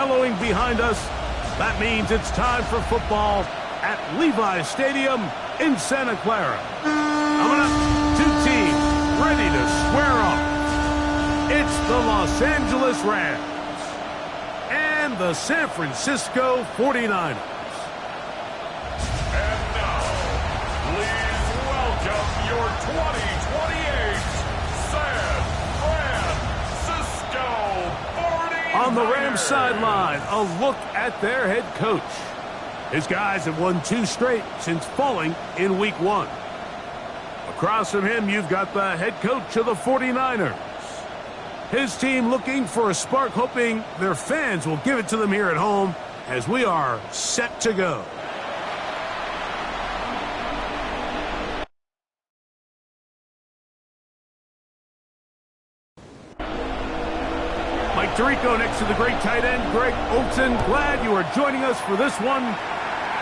bellowing behind us. That means it's time for football at Levi's Stadium in Santa Clara. Coming up, two teams ready to square off. It's the Los Angeles Rams and the San Francisco 49ers. And now, please welcome your 2028 San Francisco 49ers. On the Rams sideline, a look at their head coach. His guys have won 2 straight since falling in Week 1. Across from him, you've got the head coach of the 49ers. His team looking for a spark, hoping their fans will give it to them here at home as we are set to go. Mike Tirico next to the great tight end, Greg Olsen. Glad you are joining us for this one.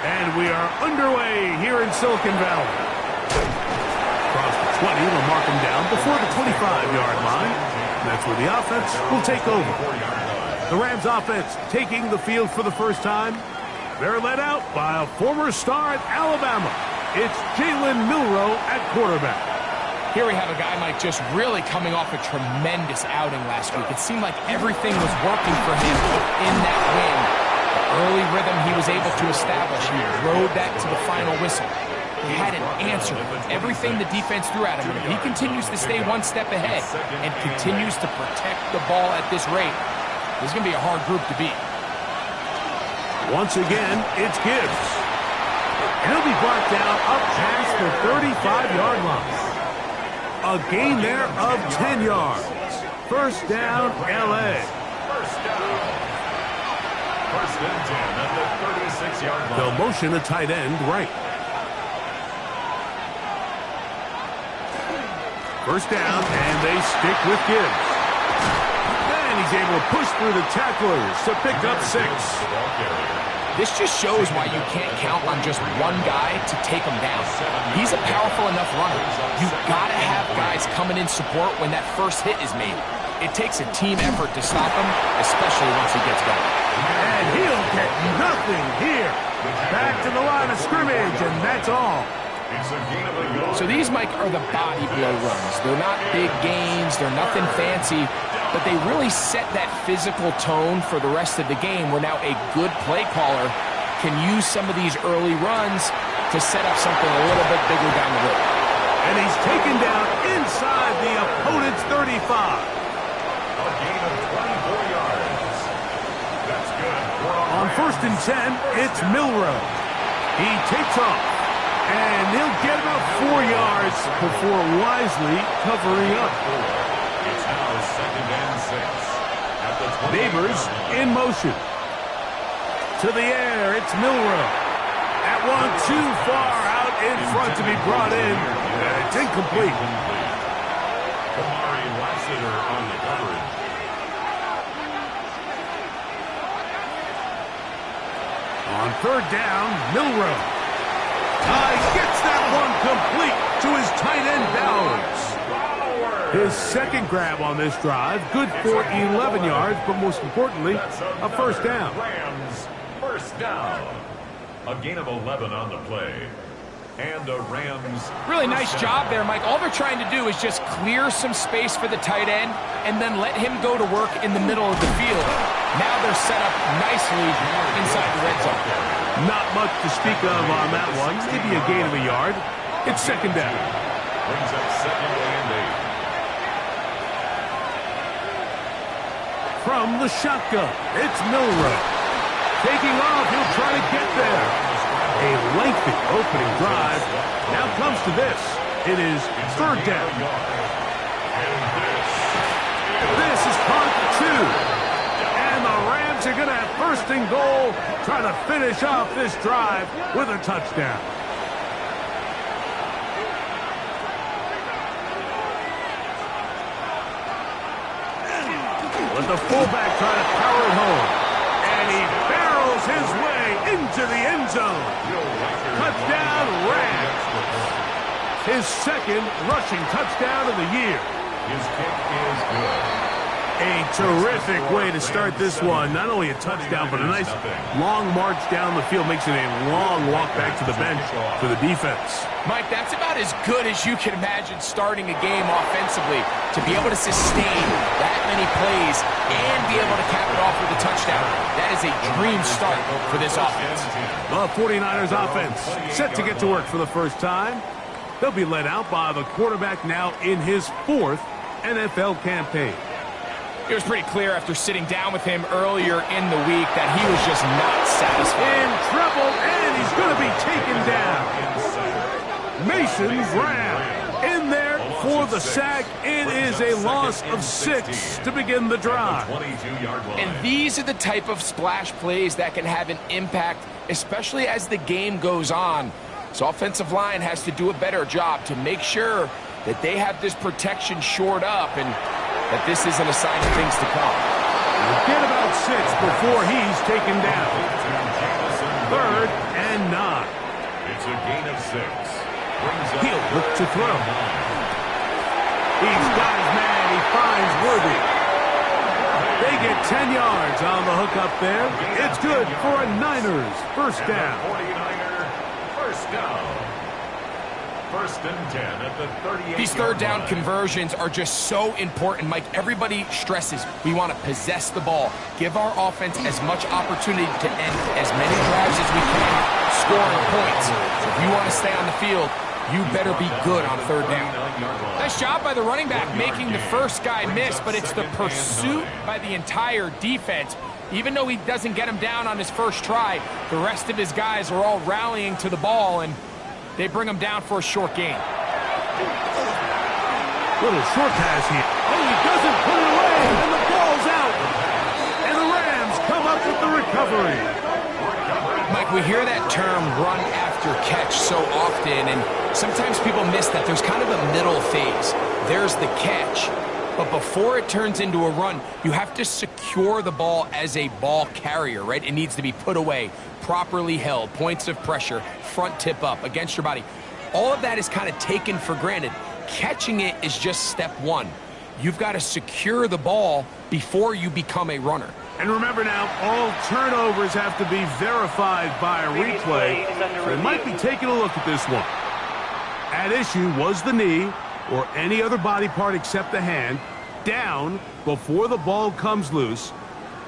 And we are underway here in Silicon Valley. Across the 20, they'll mark him down before the 25-yard line. And that's where the offense will take over. The Rams offense taking the field for the first time. They're led out by a former star at Alabama. It's Jalen Milroe at quarterback. Here we have a guy, Mike, just really coming off a tremendous outing last week. It seemed like everything was working for him in that win. The early rhythm he was able to establish, he rode that to the final whistle. He had an answer for everything the defense threw at him. If he continues to stay one step ahead and continues to protect the ball at this rate, this is going to be a hard group to beat. Once again, it's Gibbs. And he'll be brought down up past the 35-yard line. A gain there of 10 yards. First down, L.A. First down. First and 10 at the 36-yard line. They'll motion a tight end right. First down, and they stick with Gibbs. And he's able to push through the tacklers to pick up 6. This just shows why you can't count on just one guy to take him down. He's a powerful enough runner. You've got to have guys coming in support when that first hit is made. It takes a team effort to stop him, especially once he gets going. And he'll get nothing here. Back to the line of scrimmage, and that's all. So these, Mike, are the body blow runs. They're not big gains. They're nothing fancy. But they really set that physical tone for the rest of the game where now a good play caller can use some of these early runs to set up something a little bit bigger down the road. And he's taken down inside the opponent's 35. A gain of 24 yards. That's good. On first and 10, it's Milroe. He takes off, and he'll get about 4 yards before wisely covering up. It's now second and 6. At the 20. Neighbors in motion. To the air, it's Milroe. That one too far out in front to be brought in. It's incomplete. Kamari Lassiter on the coverage. On third down, Milroe. Gets that one complete to his tight end Bowers. His second grab on this drive, good for 11 yards, but most importantly, a first down. Rams, first down. A gain of 11 on the play. And the Rams. Really nice job there, Mike. All they're trying to do is just clear some space for the tight end and then let him go to work in the middle of the field. Now they're set up nicely inside the red zone. Not much to speak of on that one. Maybe a gain of a yard. It's second down. Brings up second and 8. From the shotgun, it's Milroe. Taking off, he'll try to get there. A lengthy opening drive. Now comes to this. It is third down. This is caught 2. And the Rams are going to have first and goal, trying to finish off this drive with a touchdown. With the fullback trying to power it home. And he barrels his way into the end zone. Touchdown, Rams. His second rushing touchdown of the year. His kick is good. A terrific way to start this one. Not only a touchdown, but a nice long march down the field. Makes it a long walk back to the bench for the defense. Mike, that's about as good as you can imagine starting a game offensively. To be able to sustain that many plays and be able to cap it off with a touchdown. That is a dream start for this offense. The 49ers offense set to get to work for the first time. They'll be led out by the quarterback now in his 4th NFL campaign. It was pretty clear after sitting down with him earlier in the week that he was just not satisfied. In trouble, and he's going to be taken down. Mason Graham in there for the sack. It is a loss of 6 to begin the drive. And these are the type of splash plays that can have an impact, especially as the game goes on. So offensive line has to do a better job to make sure that they have this protection shored up and that this isn't a sign of things to come. Get about 6 before he's taken down. 3rd and 9. It's a gain of 6. He'll look to throw. He's got his man. He finds Worthy. They get 10 yards on the hook up there. It's good for a Niners first down. 49er first down. 1st and 10 at the 38. These third down conversions are just so important, Mike. Everybody stresses we want to possess the ball, give our offense as much opportunity to end as many drives as we can, scoring points. So if you want to stay on the field, you better be good on 3rd down. Nice job by the running back making the first guy miss, but it's the pursuit by the entire defense. Even though he doesn't get him down on his first try, the rest of his guys are all rallying to the ball, and they bring him down for a short gain. Little short pass here. Oh, he doesn't put it away, and the ball's out. And the Rams come up with the recovery. Mike, we hear that term run after catch so often, and sometimes people miss that there's kind of a middle phase. There's the catch, but before it turns into a run, you have to secure the ball as a ball carrier, right? It needs to be put away, properly held, points of pressure, front tip up against your body. All of that is kind of taken for granted. Catching it is just step 1. You've got to secure the ball before you become a runner. And remember now, all turnovers have to be verified by a replay. So they might be taking a look at this one. At issue was the knee or any other body part except the hand down before the ball comes loose.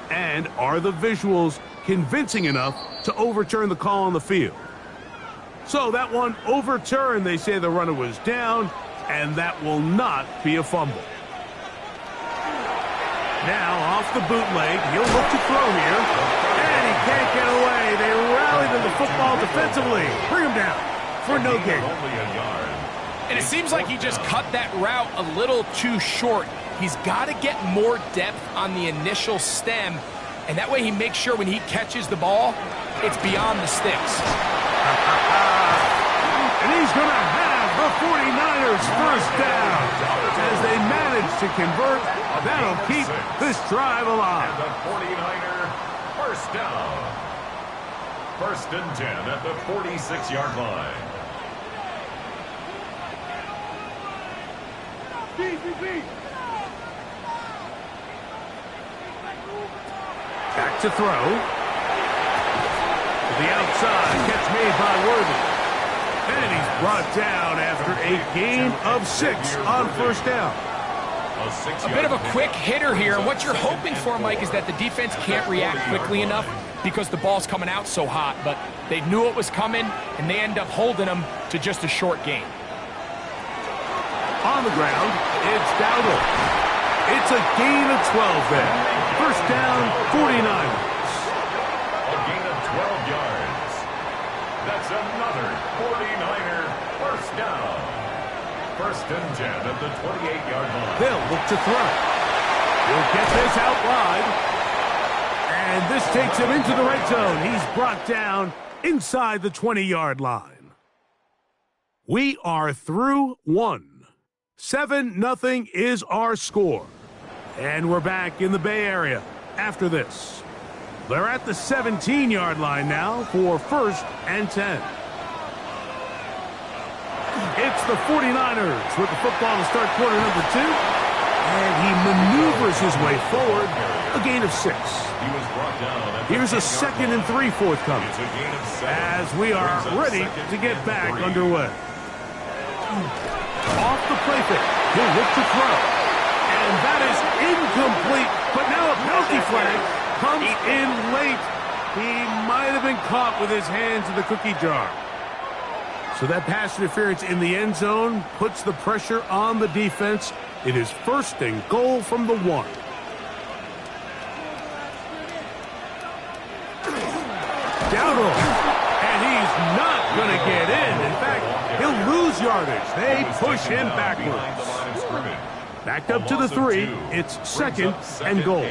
And are the visuals convincing enough to overturn the call on the field? So that one overturned. They say the runner was down, and that will not be a fumble. Now off the bootleg, he'll look to throw here, and he can't get away. They rally to the football defensively. Bring him down for no gain. And it seems like he just cut that route a little too short. He's got to get more depth on the initial stem, and that way he makes sure when he catches the ball, it's beyond the sticks. And he's going to have the 49ers first down. As they manage to convert, that'll keep this drive alive. And the 49er first down. 1st and 10 at the 46-yard line. Back to throw. To the outside, catch made by Worthy. And he's brought down after a gain of 6 on first down. A bit of a quick hitter here, and what you're hoping for, Mike, is that the defense can't react quickly enough because the ball's coming out so hot, but they knew it was coming, and they end up holding them to just a short gain. On the ground, it's Dowdle. It's a gain of 12 there. First down, 49ers. A gain of 12 yards. That's another 49er first down. 1st and 10 at the 28-yard line. They'll look to throw. He'll get this out wide. And this takes him into the red zone. He's brought down inside the 20-yard line. We are through 1. 7-0 is our score. And we're back in the Bay Area after this. They're at the 17-yard line now for 1st and 10. It's the 49ers with the football to start quarter number 2. And he maneuvers his way forward, a gain of 6. Here's a 2nd and 3 forthcoming as we are ready to get back underway. Off the play fake, he'll look to throw. And that is incomplete, but now a penalty flag comes in late. He might have been caught with his hands in the cookie jar. So that pass interference in the end zone puts the pressure on the defense. It is 1st and goal from the 1. Dowdle, and he's not going to get in. In fact, he'll lose yardage. They push him backwards. Backed up to the 3. It's 2nd and goal.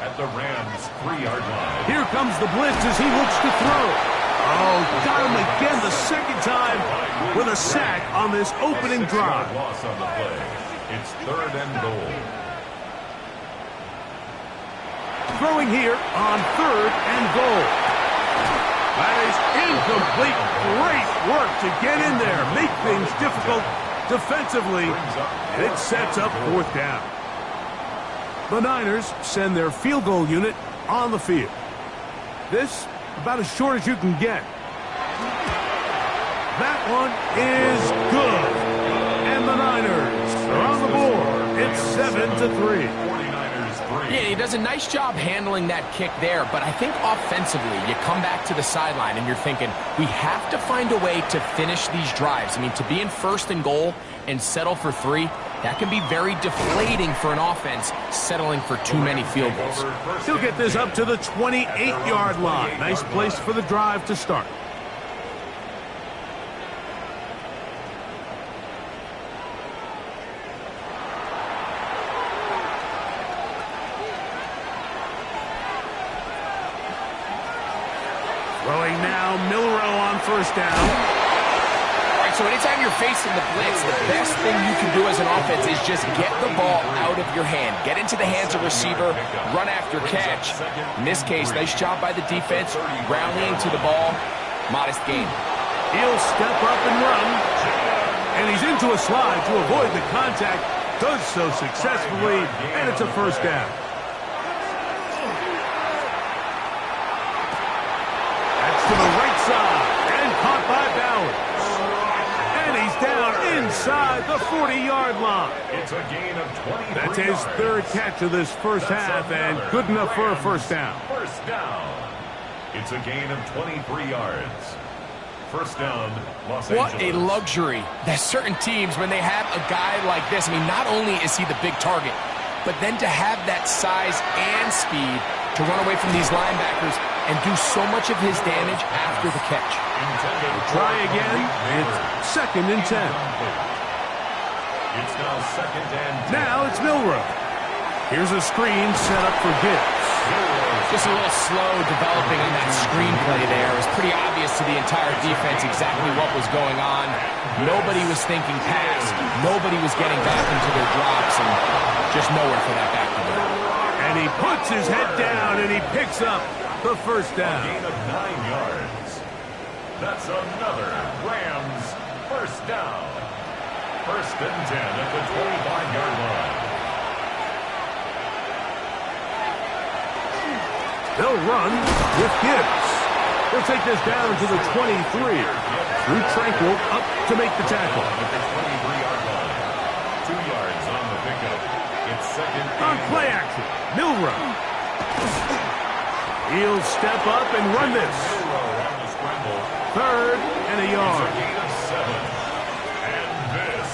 At the Rams' 3-yard line. Here comes the blitz as he looks to throw. Oh, got him again the 2nd time with a sack on this opening drive. Loss on the play. It's 3rd and goal. Throwing here on 3rd and goal. That is incomplete. Great work to get in there, make things difficult defensively, and it sets up 4th down. The Niners send their field goal unit on the field. This about as short as you can get. That one is good. And the Niners are on the board. It's 7-3. Yeah, he does a nice job handling that kick there, but I think offensively, you come back to the sideline and you're thinking, we have to find a way to finish these drives. I mean, to be in 1st and goal and settle for 3, that can be very deflating for an offense settling for too many field goals. He'll get this up to the 28-yard line. Nice place for the drive to start. Throwing now, Milroe on 1st down. So anytime you're facing the blitz, the best thing you can do as an offense is just get the ball out of your hand. Get into the hands of receiver, run after catch. In this case, nice job by the defense, rallying to the ball. Modest gain. He'll step up and run. And he's into a slide to avoid the contact. Does so successfully, and it's a 1st down. That's to the right side, and caught by Bowers. Down inside the 40-yard line. It's a gain of 23 That's his 3rd catch of this 1st half, and good enough for a 1st down. 1st down. It's a gain of 23 yards. 1st down, Los Angeles. What a luxury. There's certain teams, when they have a guy like this, I mean, not only is he the big target, but then to have that size and speed to run away from these linebackers and do so much of his damage after the catch. Try again. It's 2nd and 10. It's now 2nd and 10. Now it's Milroe. Here's a screen set up for Gibbs. Just a little slow developing on that screenplay there. It was pretty obvious to the entire defense exactly what was going on. Nobody was thinking pass. Nobody was getting back into their drops, and just nowhere for that back to go. And he puts his head down, and he picks up the 1st down. A gain of 9 yards. That's another Rams 1st down. 1st and 10 at the 25-yard line. They'll run with Gibbs. They'll take this down to the 23. Drew Tranquill up to make the tackle. At the 23-yard line. 2 yards on the pickup. It's 2nd On and play action, Milroe. He'll step up and run this. Milroe on the scramble. 3rd and a It's a yard. gain of 7. And this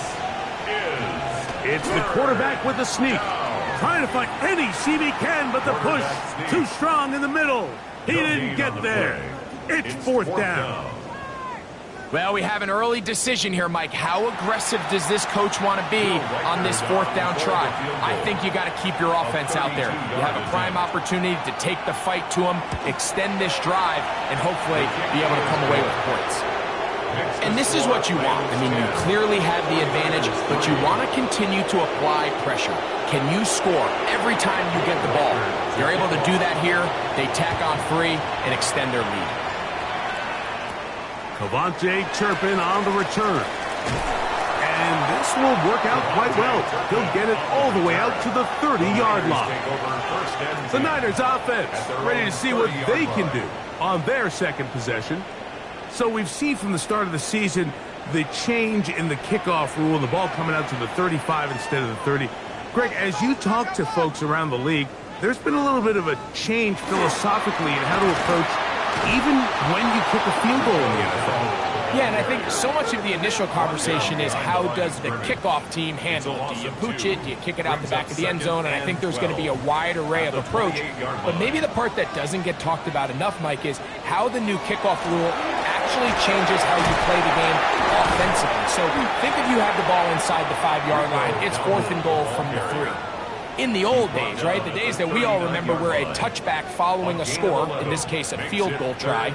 is... It's the quarterback with the sneak. Trying to find any seam he can, but the push too strong in the middle. He didn't get there. It's 4th down. Well, we have an early decision here, Mike. How aggressive does this coach want to be on this 4th down try? I think you got to keep your offense out there. You have a prime opportunity to take the fight to him, extend this drive, and hopefully be able to come away with points. And this is what you want. I mean, you clearly have the advantage, but you want to continue to apply pressure. Can you score every time you get the ball? If you're able to do that here, they tack on 3 and extend their lead. Cavante Turpin on the return. And and this will work out quite well. He'll get it all the way out to the 30-yard line. The Niners offense ready to see what they can do on their second possession. So we've seen from the start of the season the change in the kickoff rule, the ball coming out to the 35 instead of the 30. Greg, as you talk to folks around the league, there's been a little bit of a change philosophically in how to approach even when you kick a field goal in the NFL. Yeah, and I think so much of the initial conversation is how does the kickoff team handle it? Do you pooch it? Do you kick it out the back of the end zone? And I think there's going to be a wide array of approach. But maybe the part that doesn't get talked about enough, Mike, is how the new kickoff rule actually changes how you play the game offensively. So think if you have the ball inside the 5-yard line, it's 4th and goal from the 3. In the old days, right, the days that we all remember were a touchback following a score, in this case a field goal try,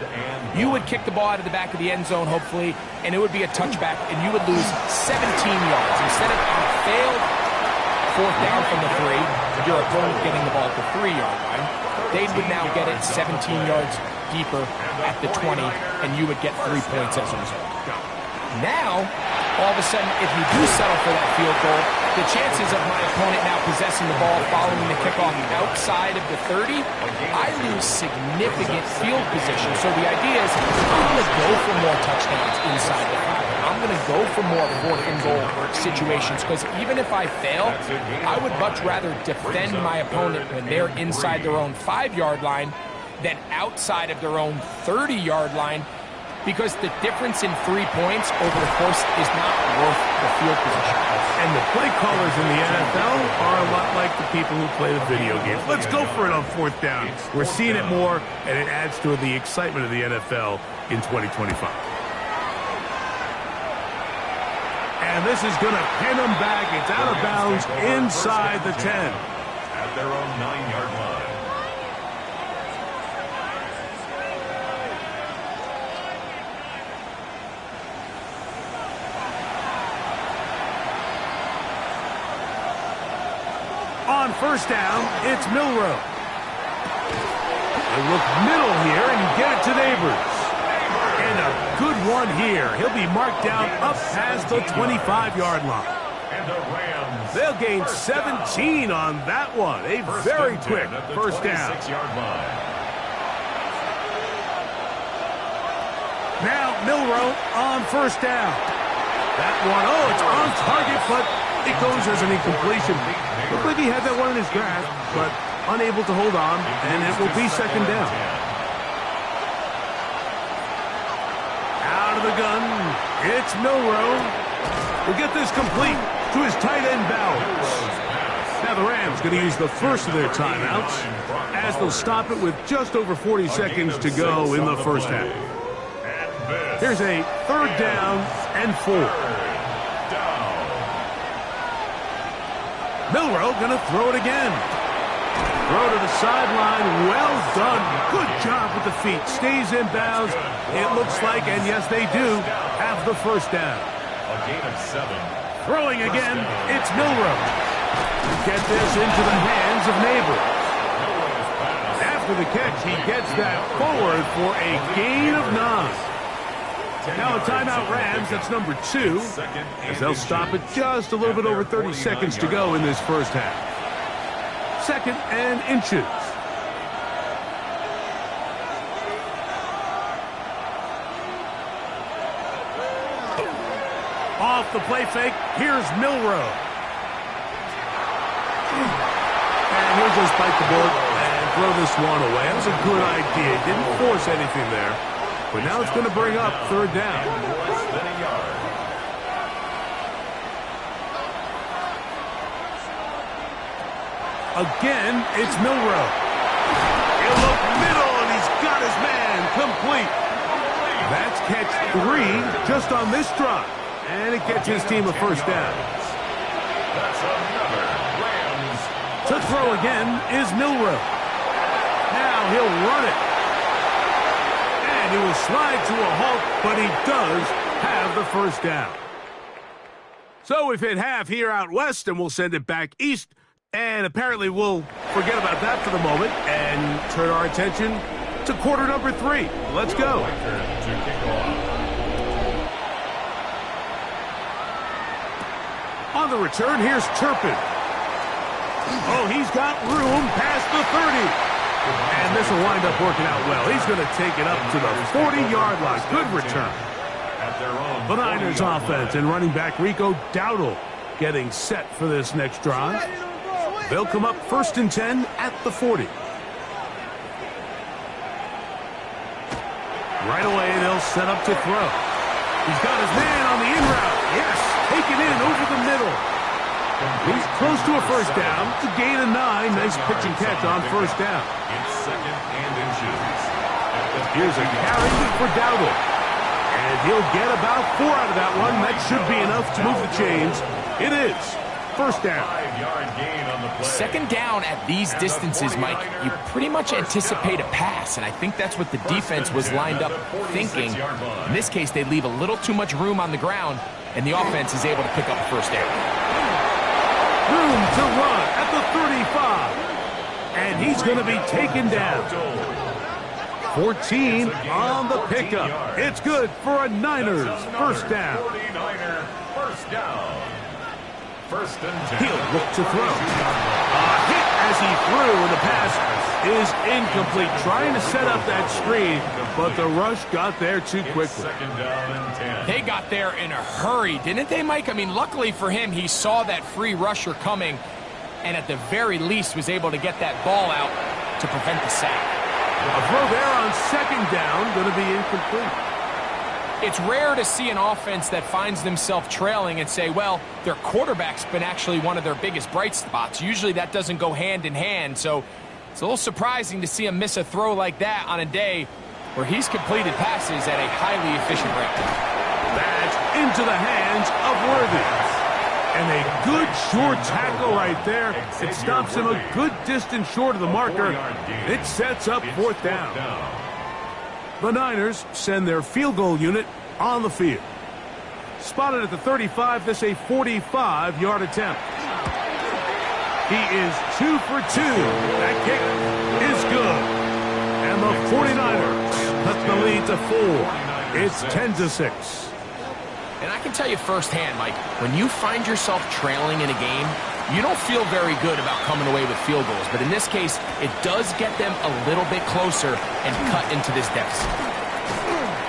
you would kick the ball out of the back of the end zone, hopefully, and it would be a touchback, and you would lose 17 yards. Instead of on a failed 4th down from the 3, your opponent getting the ball at the 3-yard line, they would now get it 17 yards deeper at the 20, and you would get 3 points as a result. Now, all of a sudden, if you do settle for that field goal, the chances of my opponent now possessing the ball following the kickoff outside of the 30, I lose significant field position. So the idea is I'm going to go for more touchdowns inside the 5. I'm going to go for more 4th and goal situations because even if I fail, I would much rather defend my opponent when they're inside their own 5-yard line than outside of their own 30-yard line, because the difference in 3 points over the course is not worth the field position. And the play callers in the NFL are a lot like the people who play the video games. Let's go for it on 4th down. We're seeing it more, and it adds to the excitement of the NFL in 2025. And this is going to pin them back. It's out of bounds inside the 10. At their own 9-yard line. On 1st down, it's Milroe. They look middle here and get it to Neighbors. And a good one here. He'll be marked down up past the 25-yard line. And the Rams. They'll gain 17 on that one. A very quick 1st down. Now Milroe on 1st down. That one, it's on target, but it goes as an incompletion. Looked like he had that one in his grasp, but unable to hold on, and it will be 2nd down. Out of the gun, it's Milroe. We'll get this complete to his tight end Bowers. Now the Rams going to use the first of their timeouts as they'll stop it with just over 40 seconds to go in the 1st half. Here's a 3rd down and 4. Milroe going to throw it again. Throw to the sideline. Well done. Good job with the feet. Stays in bounds. It looks like, and yes, they do, have the 1st down. A gain of 7. Throwing again, it's Milroe. Get this into the hands of Neighbors. After the catch, he gets that forward for a gain of 9. Now a timeout Rams, that's number 2, as they'll stop it just a little bit over 30 seconds to go in this 1st half. 2nd and inches. Off the play fake, here's Milroe. And he'll just bite the bullet and throw this one away. That was a good idea. Didn't force anything there. But now it's going to bring up 3rd down. Less than a yard. Again, it's Milroe. He'll look middle, and he's got his man complete. That's catch 3 just on this drive. And it gets his team a 1st down. That's another Rams. To throw again is Milroe. Now he'll run it. He will slide to a halt, but he does have the 1st down. So we've hit half here out west, and we'll send it back east. And apparently we'll forget about that for the moment and turn our attention to quarter number 3. Let's go. the return. Here's Turpin. Oh, he's got room past the 30. And this will wind up working out well. He's going to take it up to the 40-yard line. Good return. The Niners offense and running back Rico Dowdle getting set for this next drive. They'll come up 1st and 10 at the 40. Right away, they'll set up to throw. He's got his man on the in route. Yes, taken in over the middle. He's close to a first down. It's a gain of 9. Nice pitch and catch on first down. Here's a carry for Dowdle. And he'll get about 4 out of that one. That should be enough to move the chains. It is. First down. 2nd down at these distances, Mike, you pretty much anticipate a pass, and I think that's what the defense was lined up thinking. In this case, they leave a little too much room on the ground, and the offense is able to pick up a first down. Room to run at the 35. And he's going to be taken down. 14 on the pickup. It's good for a Niners first down. 49er first down. 1st and 10. He'll look to throw. A hit as he threw, and the pass is incomplete. Trying to set up that screen, but the rush got there too quickly. 2nd down and 10. They got there in a hurry, didn't they, Mike? I mean, luckily for him, he saw that free rusher coming, and at the very least was able to get that ball out to prevent the sack. A throw there on 2nd down, going to be incomplete. It's rare to see an offense that finds themselves trailing and say, well, their quarterback's been actually one of their biggest bright spots. Usually that doesn't go hand in hand, so it's a little surprising to see him miss a throw like that on a day where he's completed passes at a highly efficient rate. That's into the hands of Worthy. And a good short tackle right there. It stops him a good distance short of the marker. It sets up 4th down. The Niners send their field goal unit on the field. Spotted at the 35, this a 45-yard attempt. He is 2 for 2. That kick is good. And the 49ers cut the lead to 4. It's 10-6. And I can tell you firsthand, Mike, when you find yourself trailing in a game, you don't feel very good about coming away with field goals. But in this case, it does get them a little bit closer and cut into this deficit.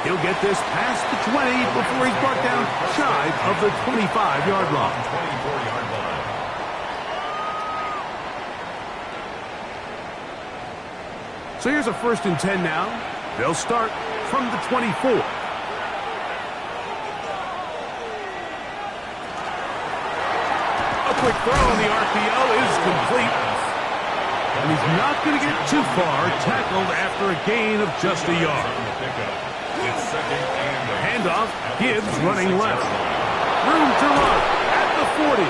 He'll get this past the 20 before he's brought down shy of the 25-yard line. 24-yard line. So here's a 1st and 10 now. They'll start from the 24. Quick throw on the RPO is complete. And he's not going to get too far. Tackled after a gain of just a yard. Handoff, Gibbs running left. Room to run at the 40.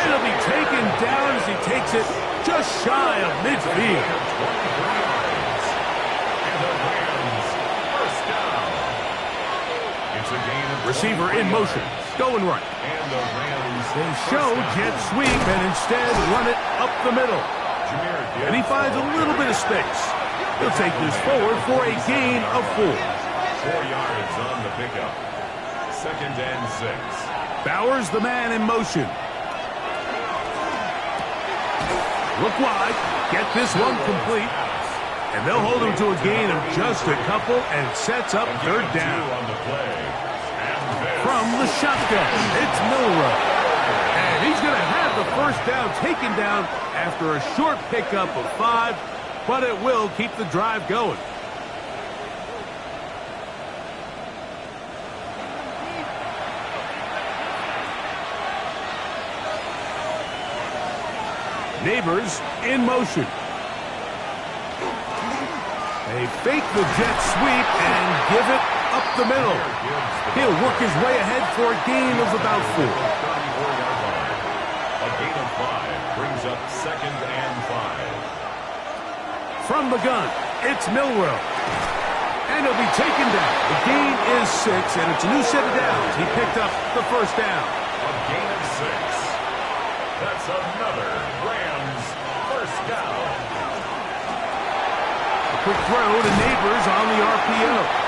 And it'll be taken down as he takes it just shy of midfield. Receiver in motion, going right. They show jet sweep and instead run it up the middle. And he finds a little bit of space. He'll take this forward for a gain of 4. 4 yards on the pickup. 2nd and 6. Bowers, the man in motion. Look wide. Get this one complete. And they'll hold him to a gain of just a couple and sets up 3rd down. On the play. From the shotgun, it's Milroe. And he's going to have the first down taken down after a short pickup of 5, but it will keep the drive going. Neighbors in motion. They fake the jet sweep and give it up the middle. He'll work his way ahead for a gain of about 4. A gain of 5 brings up 2nd and 5. From the gun, it's Milroe. And he'll be taken down. The gain is 6, and it's a new set of downs. He picked up the first down. A gain of 6. That's another Rams first down. A quick throw to Neighbors on the RPO.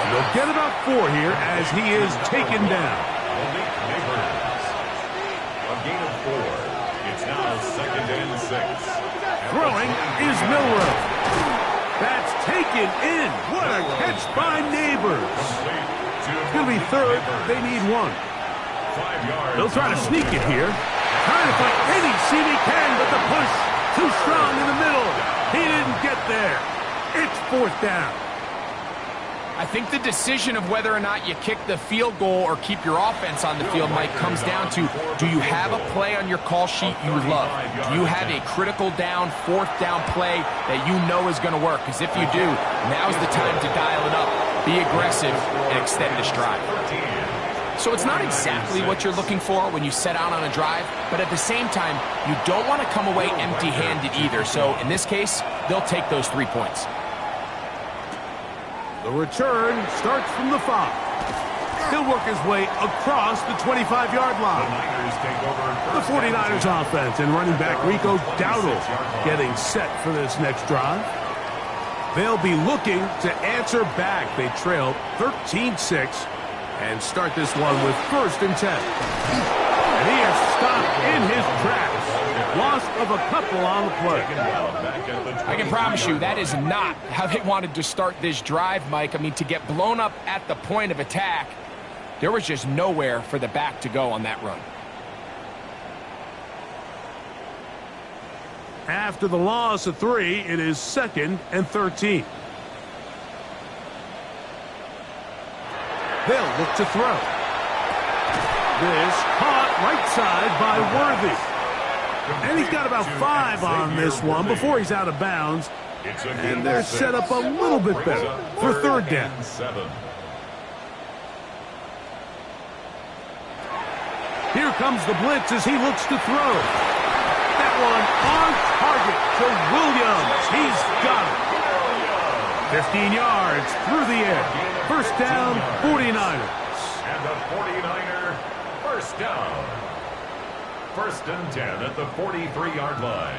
They'll get about 4 here as he is taken down. Malik Neighbors. A gain of 4. It's now 2nd and 6. Throwing is Milroe. That's taken in. What a catch by Neighbors. It's going to be 3rd. They need 1. 5 yards. They'll try to sneak it here. Trying to find any seam he can, but the push too strong in the middle. He didn't get there. It's 4th down. I think the decision of whether or not you kick the field goal or keep your offense on the field, Mike, comes down to, do you have a play on your call sheet you love? Do you have a critical down, 4th down play that you know is going to work? Because if you do, now's the time to dial it up, be aggressive, and extend this drive. So it's not exactly what you're looking for when you set out on a drive, but at the same time, you don't want to come away empty-handed either. So in this case, they'll take those 3 points. The return starts from the 5. He'll work his way across the 25-yard line. The 49ers offense and running back Rico Dowdle getting set for this next drive. They'll be looking to answer back. They trail 13-6 and start this one with 1st and 10. And he is stopped in his tracks. Loss of a couple on the play. I can promise you that is not how they wanted to start this drive, Mike. I mean, to get blown up at the point of attack, there was just nowhere for the back to go on that run. After the loss of 3, it is 2nd and 13. They'll look to throw. This caught right side by Worthy. And he's got about 5 on this one before he's out of bounds. And they're set up a little bit better for 3rd down. Here comes the blitz as he looks to throw. That one on target to Williams. He's got it. 15 yards through the air. 1st down, 49ers. And the 49er 1st down. 1st and 10 at the 43-yard line.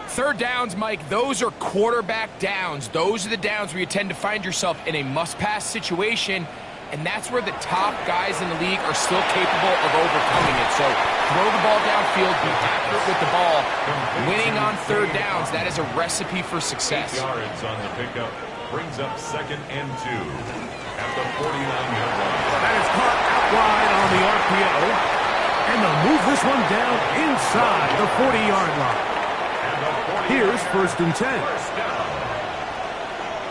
Third downs, Mike, those are quarterback downs. Those are the downs where you tend to find yourself in a must-pass situation, and that's where the top guys in the league are still capable of overcoming it. So throw the ball downfield, be accurate with the ball. Winning on 3rd downs, that is a recipe for success. 8 yards on the pickup brings up 2nd and 2. At the 49-yard line. That is caught out wide on the RPO. And they'll move this one down inside the 40-yard line. Here's 1st and 10. 1st down.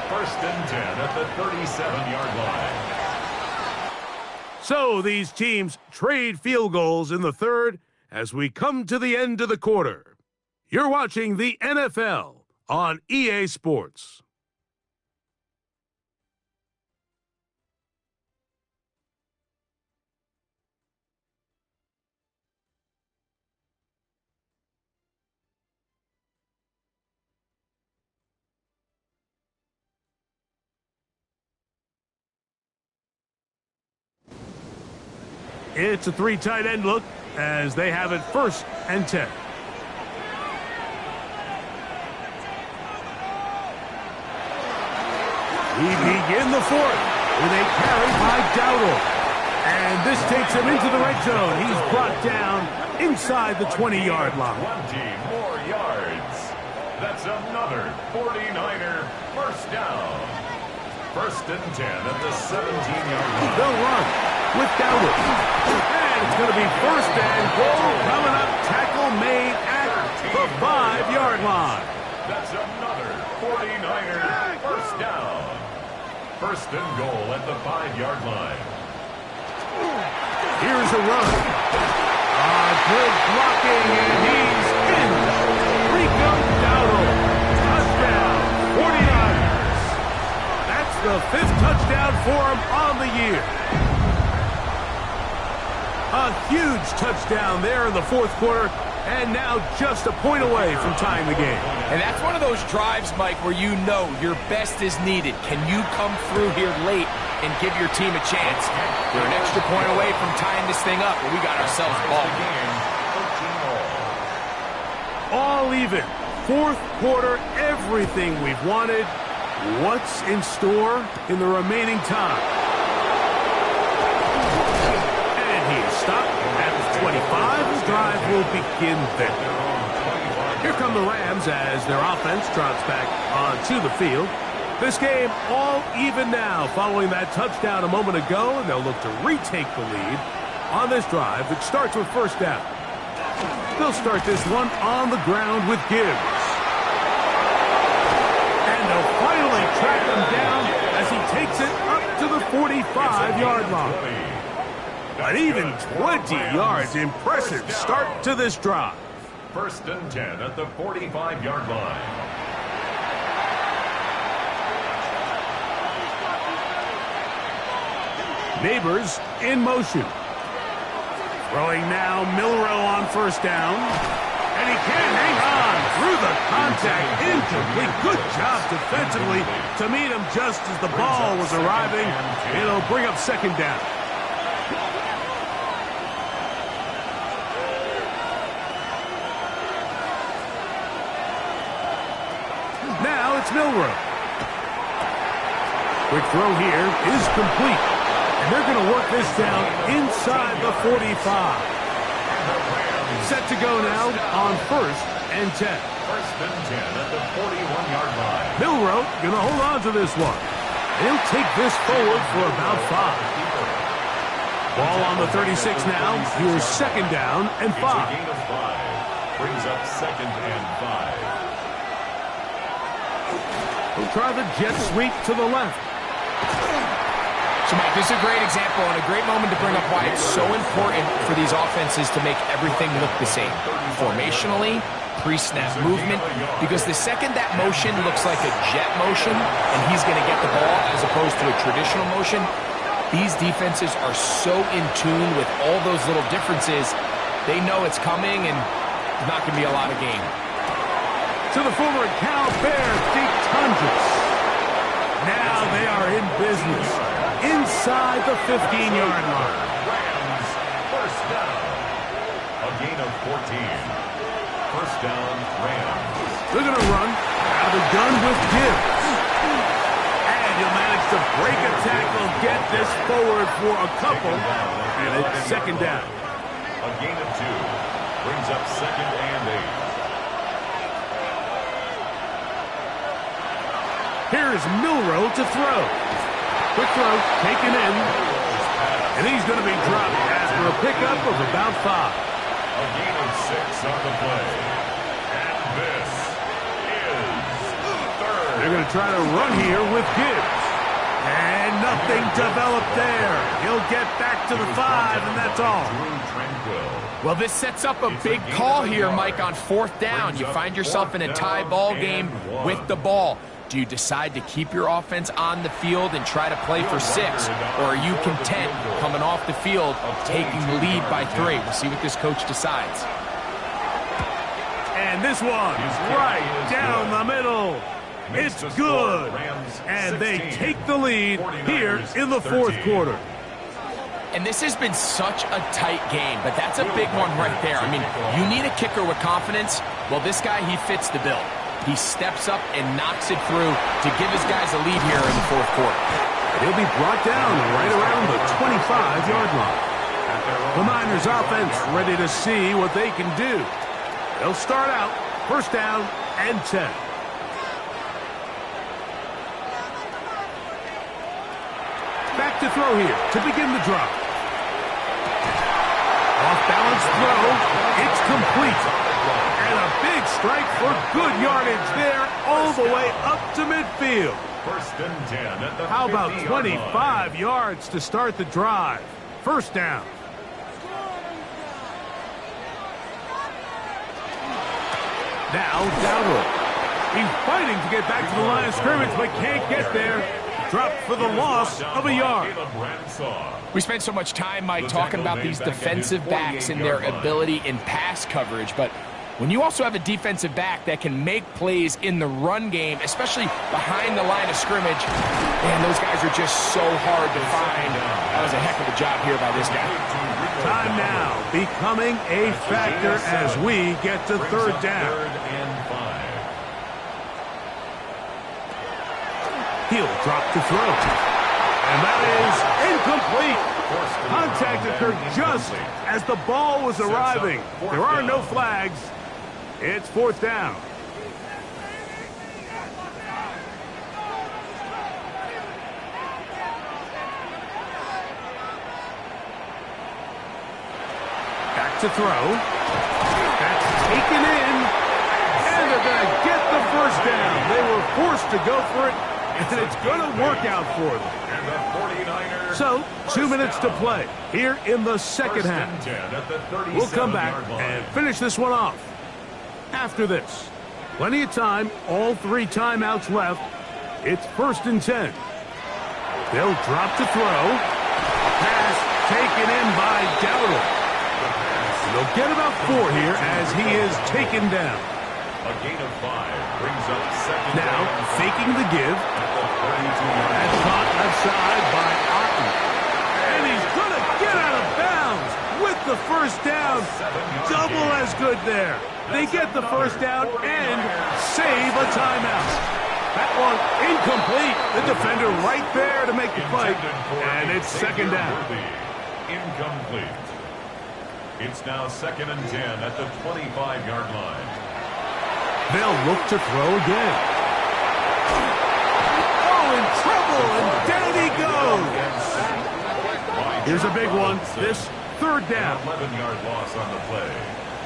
1st and 10 at the 37-yard line. So these teams trade field goals in the 3rd as we come to the end of the quarter. You're watching the NFL on EA Sports. It's a 3 tight end look as they have it 1st and 10. We begin the 4th with a carry by Dowdle. And this takes him into the red zone. He's brought down inside the 20-yard line. 20 more yards. That's another 49er 1st down. 1st and 10 at the 17-yard line. They'll run with Dowdle. And it's going to be 1st and goal coming up. Tackle made at the 5-yard line. That's another 49er 1st down. 1st and goal at the 5-yard line. Here's a run. Good blocking, and he's in. Rico Dowdle. Touchdown, 49ers. That's the 5th touchdown for him on the year. A huge touchdown there in the 4th quarter, and now just a point away from tying the game. And that's one of those drives, Mike, where you know your best is needed. Can you come through here late and give your team a chance? We're an extra point away from tying this thing up, but we got ourselves a ball. All even. 4th quarter, everything we've wanted. What's in store in the remaining time? 25. The drive will begin there. Here come the Rams as their offense trots back onto the field. This game all even now following that touchdown a moment ago, and they'll look to retake the lead on this drive that starts with first down. They'll start this one on the ground with Gibbs. And they'll finally track him down as he takes it up to the 45-yard line. An even 20 yards. Impressive start to this drive. First and 10 at the 45-yard line. Neighbors in motion. Throwing now, Milroe on first down. And he can hang on through the contact. Incomplete. Good job defensively to meet him just as the ball was arriving. It'll bring up second down. Now it's Milroe. Quick throw here is complete. And they're going to work this down inside the 45. Set to go now on first and 10. First and 10 at the 41-yard line. Milroe going to hold on to this one. He'll take this forward for about 5. Ball on the 36 now. Here's second down and 5. It's a gain of 5. Brings up second and 5. He'll try the jet sweep to the left. So, Mike, this is a great example and a great moment to bring up why it's so important for these offenses to make everything look the same. Formationally, pre-snap movement, because the second that motion looks like a jet motion and he's going to get the ball as opposed to a traditional motion, these defenses are so in tune with all those little differences, they know it's coming and there's not going to be a lot of game. To the forward, Cal Bear, deep tundras. Now they are in business inside the 15-yard line. Rams, first down. A gain of 14. First down, Rams. They're going to run out of the gun with Gibbs. And he'll manage to break a tackle, get this forward for a couple, and it's second down. A gain of 2. Brings up second and 8. Here's Milroe to throw. Quick throw, taken in. And he's going to be dropped after a pickup of about 5. A gain of 6 on the play. And this is third. They're going to try to run here with Gibbs. And nothing developed there. He'll get back to the 5, and that's all. Well, this sets up a big call here, Mike, on fourth down. You find yourself in a tie ball game with the ball. Do you decide to keep your offense on the field and try to play for 6? Or are you content coming off the field, taking the lead by 3? We'll see what this coach decides. And this one right down the middle. It's good. And they take the lead here in the fourth quarter. And this has been such a tight game, but that's a big one right there. I mean, you need a kicker with confidence. Well, this guy, he fits the bill. He steps up and knocks it through to give his guys a lead here in the fourth quarter. He'll be brought down right around the 25-yard line. The Niners offense ready to see what they can do. They'll start out first down and 10. Back to throw here to begin the drop. Off-balance throw. It's complete. And a big strike for good yardage there all the way up to midfield. First and 10 at the How about 25 line. yards to start the drive? First down. Now Dowdle. He's fighting to get back to the line of scrimmage, but can't get there. Dropped for the loss of a yard. We spent so much time, Mike, talking about these defensive backs and their ability in pass coverage, but when you also have a defensive back that can make plays in the run game, especially behind the line of scrimmage, man, those guys are just so hard to find. That was a heck of a job here by this guy. Time now becoming a factor as we get to third down. He'll drop to throw. And that is incomplete. Contact occurred just as the ball was arriving. There are no flags. It's fourth down. Back to throw. That's taken in. And they're going to get the first down. They were forced to go for it, and it's going to work out for them. And the 49ers. So, 2 minutes to play here in the second half. We'll come back and finish this one off after this. Plenty of time, all 3 timeouts left. It's 1st and 10. They'll drop to throw. Pass taken in by Dowdle. They'll get about 4 here as he is taken down. A gain of 5 brings up second Now, down. faking the give. That's caught outside by Otten. And he's going to get out of bounds with the first down. Double as good there. They get the first down and save a timeout. That one incomplete. The defender right there to make the play. And it's second down. Incomplete. It's now 2nd and 10 at the 25-yard line. They'll look to throw again. Oh, in trouble, and down he goes. Here's a big one. This 3rd down. 11-yard loss on the play.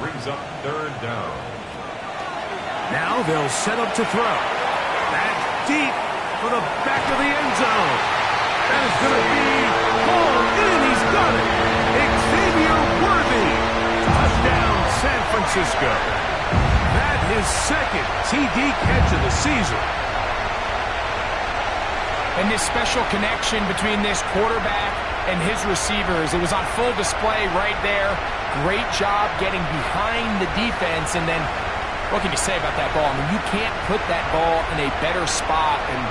Brings up 3rd down. Now they'll set up to throw. That's deep for the back of the end zone. That is going to be hauled in. He's got it. Xavier Worthy. Touchdown, San Francisco. That is 2nd TD catch of the season. And this special connection between this quarterback and his receivers, it was on full display right there. Great job getting behind the defense. And then, what can you say about that ball? I mean, you can't put that ball in a better spot. And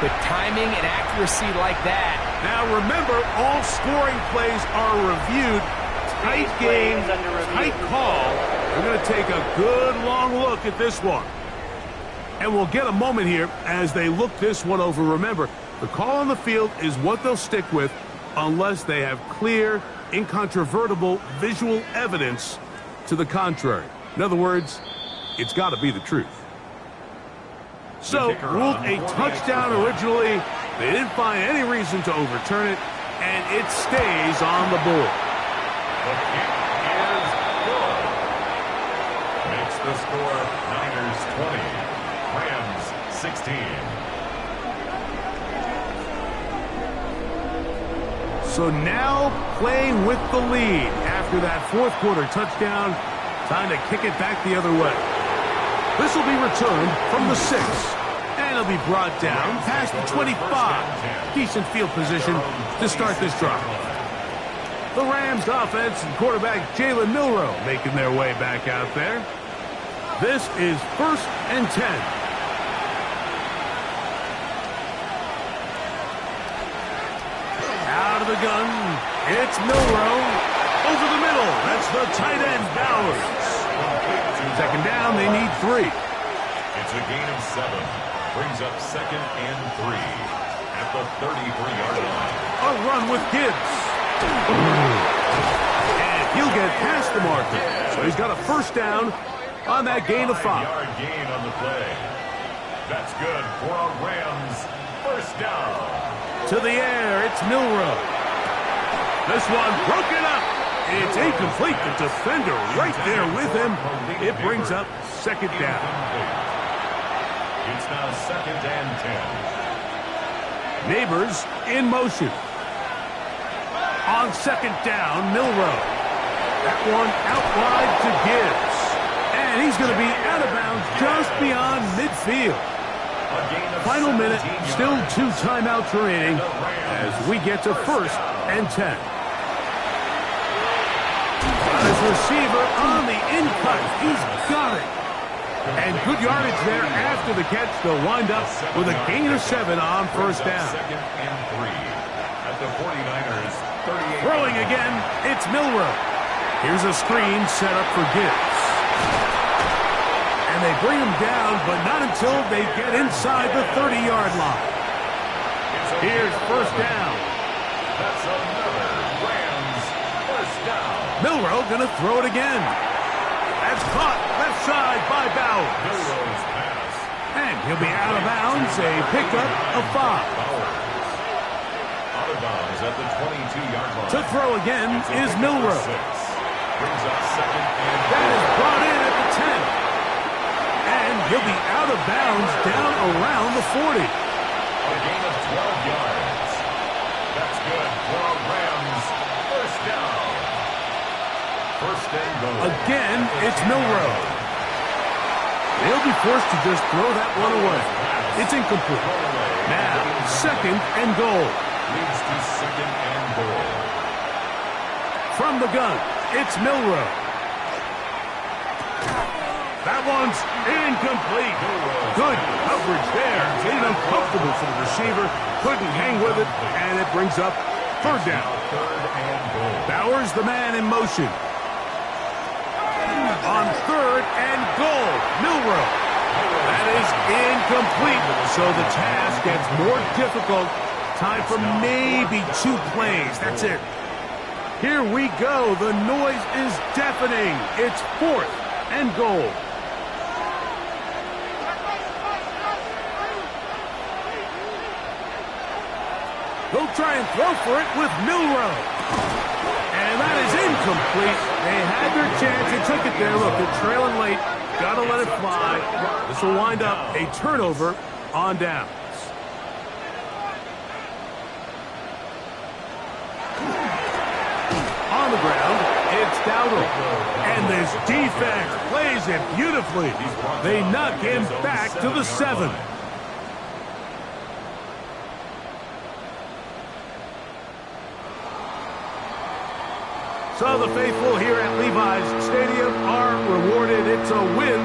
with timing and accuracy like that. Now remember, all scoring plays are reviewed. Tight game, tight call. We're going to take a good long look at this one. And we'll get a moment here as they look this one over. Remember, the call on the field is what they'll stick with unless they have clear, incontrovertible visual evidence to the contrary. In other words, it's got to be the truth. So, ruled a touchdown originally. They didn't find any reason to overturn it, and it stays on the board. The kick is good. Makes the score Niners 20, Rams 16. So now playing with the lead after that 4th quarter touchdown. Time to kick it back the other way. This will be returned from the 6. And it'll be brought down past the 25. Decent field position to start this drive. The Rams offense and quarterback Jalen Milroe making their way back out there. This is 1st and 10. Out of the gun. It's Milroe. Over the middle. That's the tight end, Bowers. 2nd down, they need 3. It's a gain of 7. Brings up 2nd and 3 at the 33-yard line. A run with Gibbs. And he'll get past the marker. So he's got a 1st down on that gain of 5. 5-yard gain on the play. That's good for a Rams 1st down. To the air, it's Milroe. This one broken up. It's incomplete. The defender right there with him. It brings up 2nd down. It's now 2nd and 10. Neighbors in motion. On 2nd down, Milroe. That one out wide to Gibbs. And he's going to be out of bounds just beyond midfield. Final minute, still 2 timeouts remaining as we get to 1st and 10. His receiver on the in-cut. He's got it. And good yardage there after the catch. They'll wind up with a gain of 7 on 1st down. 2nd and 3 at the 49ers 38. Throwing again, it's Milroe. Here's a screen set up for Gibbs. And they bring him down, but not until they get inside the 30-yard line. It's a Here's first down. That's another Rams first down. Milroe going to throw it again. That's caught left side by Bowers. Milroe's pass. And he'll be out of bounds, a pickup of 5. Bowers. Out of bounds at the 22-yard line. To throw again is Milroe. Brings up second and That is brought in at the 10. And he'll be out of bounds down around the 40. a gain of 12 yards. That's good for a Rams first down. First and goal. Again, it's Milroe. They'll be forced to just throw that one away. It's incomplete. Now, second and goal. Leads to second and goal. From the gun, it's Milroe. That one's incomplete. Good coverage there. Made it uncomfortable for the receiver. Couldn't hang with it, and it brings up third down. Third and goal. Bowers, the man in motion. On third and goal, Milroe. That is incomplete, so the task gets more difficult. Time for maybe 2 plays. That's it. Here we go. The noise is deafening. It's fourth and goal. They'll try and throw for it with Milroe. And that is incomplete. They had their chance. They took it there. Look, they're trailing late. Got to let it fly. This will wind up a turnover on downs. On the ground, it's Dowdle. And this defense plays it beautifully. They knock him back to the 7. So the faithful here at Levi's Stadium are rewarded. It's a win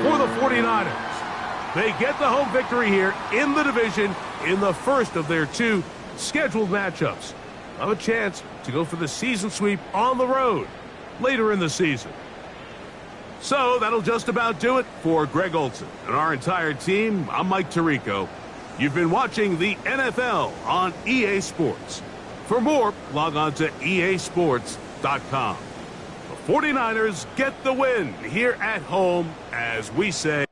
for the 49ers. They get the home victory here in the division in the first of their 2 scheduled matchups. Have a chance to go for the season sweep on the road later in the season. So that'll just about do it for Greg Olsen and our entire team. I'm Mike Tirico. You've been watching the NFL on EA Sports. For more, log on to easports.com. The 49ers get the win here at home, as we say.